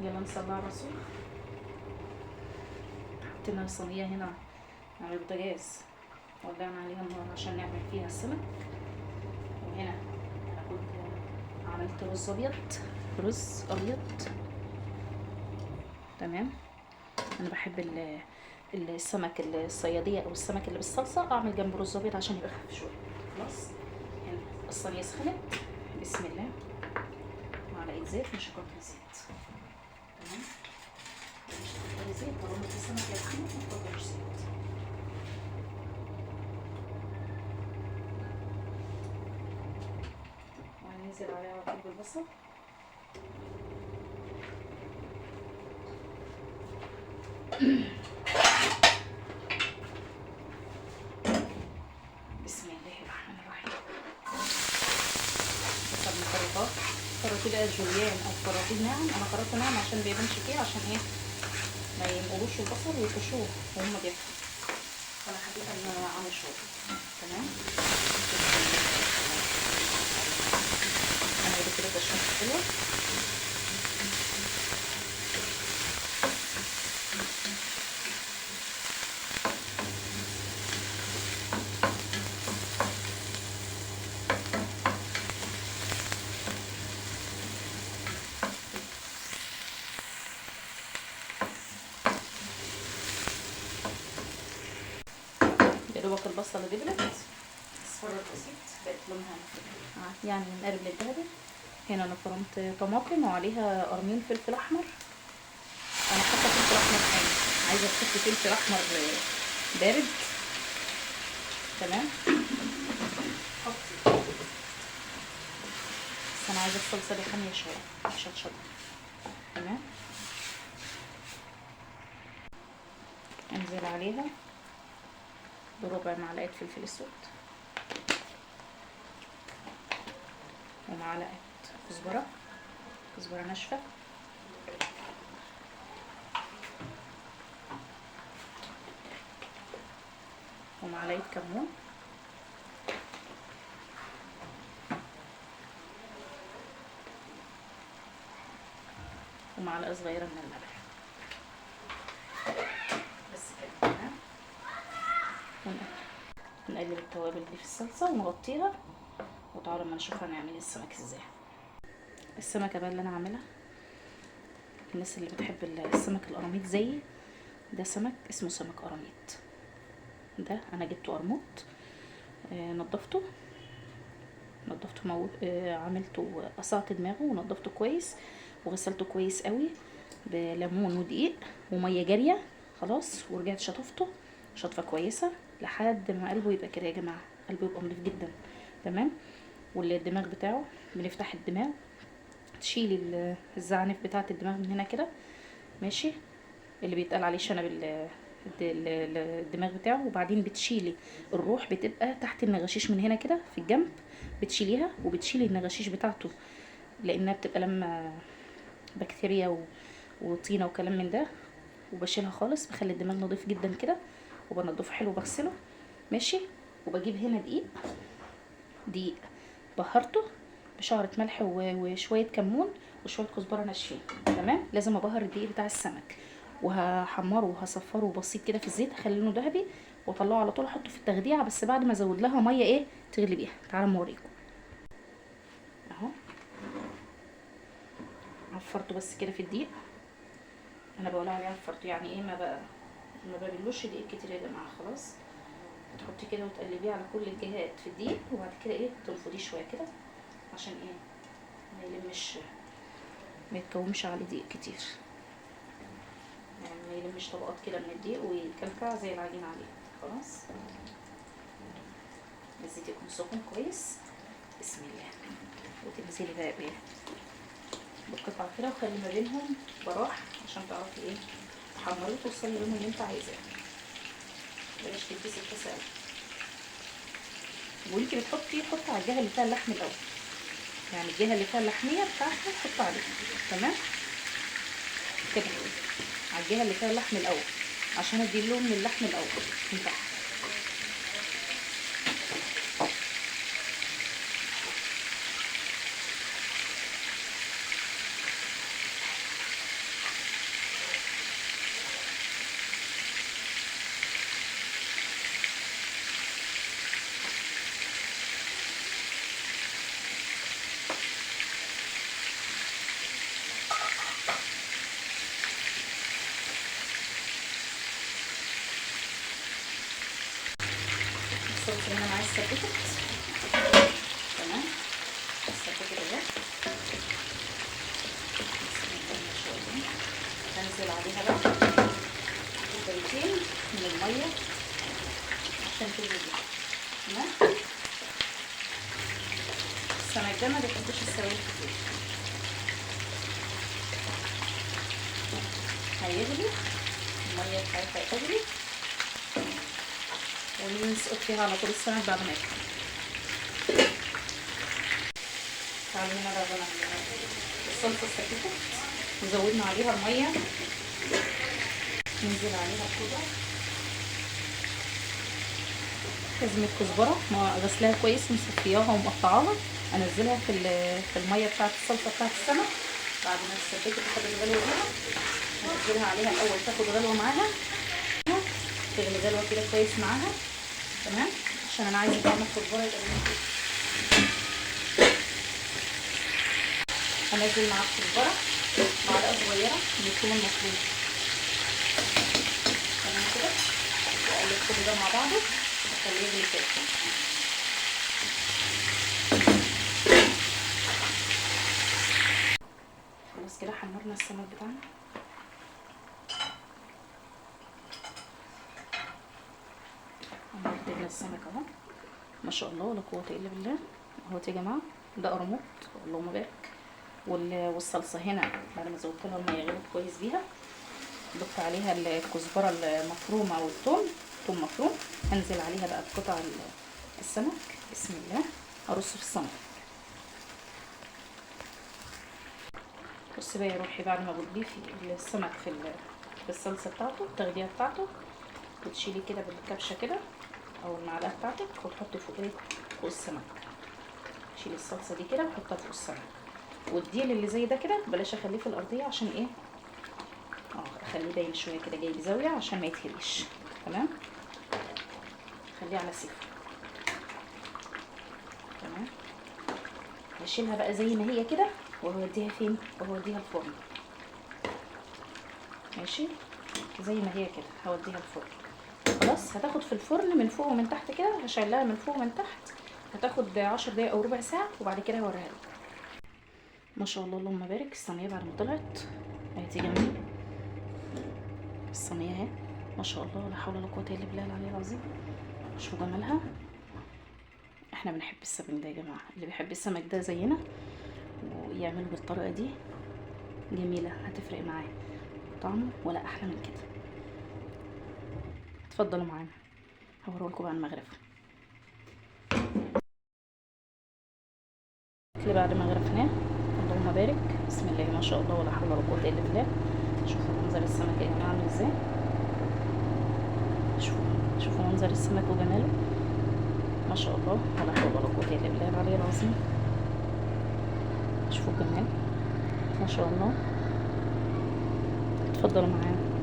يلا نصلي على الرسول. حطينا صينية هنا على البوتاجاز، ولعنا عليها النار عشان نعمل فيها السمك. وهنا انا كنت عملت رز ابيض، رز ابيض. تمام. انا بحب السمك الصياديه او السمك اللي بالصلصه اعمل جنب رز ابيض عشان يبقى خفيف شويه. خلاص. هنا الصينيه سخنت. بسم الله. معلقه زيت، مش هكتر زيت. تمام. مش هكتر زيت طالما في سمك يسخن، ما تكترش زيت. وهننزل عليها على طول بالبصل. بسم الله الرحمن الرحيم. بصل مخرطات، خرطي بقى جوليان او خراطيم ناعم. انا خرطت ناعم عشان بيبانش فيه، عشان ايه ما ينقلوش البصل ويطشوه وهم بياكلوا. فانا حبيت ان انا اعمل شغل. تمام. انا بدي كده تشويحه حلوه. يا دوبك البصله دبلت، اصفرت بسيط، بقت لونها يعني من قرب للذهبي. هنا انا فرمت طماطم وعليها قرنين فلفل احمر. انا حاطه فلفل احمر حامي، عايزه تحطي فلفل احمر بارد. تمام. حطي. بس انا عايزه الصلصه دي حاميه شويه، شطشطه. تمام. انزل عليها بربع معلقه فلفل اسود، ومعلقه كزبره، كزبره ناشفه، ومعلقه كمون، ومعلقه صغيره من الملح. بس كده. تمام. ونقلب التوابل دي في الصلصه ونغطيها، وتعالوا اما نشوف هنعمل السمك ازاي. السمكه بقى اللي انا عاملها، الناس اللي بتحب السمك القراميط زيي، ده سمك اسمه سمك قراميط. ده انا جبته قرموط. نضفته عملته، قصعت دماغه ونضفته كويس، وغسلته كويس قوي بليمون ودقيق وميه جاريه. خلاص. ورجعت شطفته شطفه كويسه لحد ما قلبه يبقى كده يا جماعه، قلبه يبقى نضيف جدا. تمام. والدماغ بتاعه بنفتح الدماغ، تشيلي الزعنف بتاعه الدماغ من هنا كده. ماشي. اللي بيتقال عليه شنب الدماغ بتاعه. وبعدين بتشيلي الروح، بتبقى تحت النغشيش من هنا كده في الجنب، بتشيليها وبتشيلي النغشيش بتاعته، لانها بتبقى لما بكتيريا وطينه وكلام من ده. وبشيلها خالص، بخلي الدماغ نضيف جدا كده، وبنضفه حلو وبغسله. ماشي. وبجيب هنا دقيق بهرته بشعرة ملح وشوية كمون وشوية كزبرة ناشفين. تمام. لازم ابهر الدقيق بتاع السمك، وهحمره وهصفره بسيط كده في الزيت، اخلي لونه ذهبي، واطلعه على طول احطه في التخديعه، بس بعد ما ازود لها ميه تغلي بيها. تعالوا اما اوريكم. اهو عفرته بس كده في الدقيق. انا بقول عليه عفرته، يعني ما ببلوش دقيق كتير يا جماعه. خلاص. تحطي كده وتقلبيه على كل الجهات في الدقيق، وبعد كده تنفضيه شويه كده عشان ما يلمش، ما يتكومش عليه دقيق كتير، يعني ما يلمش طبقات كده من الدقيق ويكلكع زي العجين عليه. خلاص. الزيت يكون سخن كويس. بسم الله. وتنزلي بقى بالقطع كده، وخلي ما بينهم براح عشان تعرفي تحمري وتوصلي للون اللي انت عايزاه. بلاش تلبسي الكاسه. وانتي حطي على الجهه اللي فيها اللحم الاول، يعني الجهه اللي فيها اللحميه بتاعتها حطي عليها. تمام كده، على الجهه اللي فيها اللحم الاول عشان ادي اللون من اللحم الاول من تحت. هنا معايا اتسبكت. تمام، اتسبكت اهي. شويه هنزل عليها بقى كوبايتين من الميه عشان تجيب. تمام. السمك ده ما بيحبش السوائل كتير، هيغلي، الميه بتاعتها هتغلي ونسقط فيها على طول السمك بعد ما يطلع. تعالوا هنا بقى الصلصه اتسبكت وزودنا عليها الميه، ننزل عليها الخضره، كزمه كزبره غسلاها كويس ومصفياها ومقطعاها، انزلها في الميه بتاعه الصلصه بتاعه السمك بعد ما اتسبكت تاخد الغلوه فيها. هنزلها عليها الاول تاخد غلوه معاها، تغلي غلوه كده كويس معاها. تمام، عشان انا عايزه طعم الكزبره يبقى جميل. هنزل مع الكزبره معلقه صغيره من الثوم المفروم. تمام كده، واقلب كل ده مع بعضه واخليه يغلي كده. خلاص كده حمرنا السمك بتاعنا. حمرنا السمك اهو، ما شاء الله ولا قوه الا بالله. اهوت يا جماعه، ده قرموط اللهم بارك. والصلصه هنا بعد ما زودت لها الميه غلت كويس بيها، ضفت عليها الكزبره المفرومه والثوم، ثوم مفروم. هنزل عليها بقى بقطع السمك. بسم الله، ارص في الصينيه. بصي بقى يا روحي، بعد ما بتضيفي السمك في الصلصه بتاعته، التغليه بتاعته، بتشيلي كده بالكبشه كده او المعلقه بتاعتك وتحطي فوق ايه، فوق السمك. شيلي الصلصه دي كده وحطها فوق السمك. والديل اللي زي ده كده بلاش اخليه في الارضيه، عشان ايه، اخليه باين شويه كده جاي بزاويه عشان ما يتهريش. تمام، خليه على سيف. تمام، هشيلها بقى زي ما هي كده وهوديها فين، وهوديها الفرن. ماشي، زي ما هي كده هوديها الفرن. خلاص، هتاخد في الفرن من فوق ومن تحت كده، هشيلها من فوق ومن تحت، هتاخد 10 دقايق او ربع ساعه، وبعد كده هوريها لك. ما شاء الله اللهم بارك. الصينيه بعد ما طلعت اهي جميل، الصينيه اهي ما شاء الله، لا حول ولا قوه الا بالله العلي العظيم. شوفوا جمالها. احنا بنحب السمك ده يا جماعه، اللي بيحب السمك ده زينا ويعمله بالطريقه دي جميله، هتفرق معاه طعمه ولا احلى من كده. اتفضلوا معانا، هوريلكم بقى المغرفه. اللي بعد ما غرفناه اللهم بارك، بسم الله ما شاء الله ولا حول ولا قوه الا بالله. شوفوا منظر السمك يا جماعه عامل ازاي، شوفوا منظر السمك وجماله ما شاء الله ولا حول ولا قوه الا بالله العلي العظيم. شوفوا الجمال ما شاء الله. اتفضلوا معانا.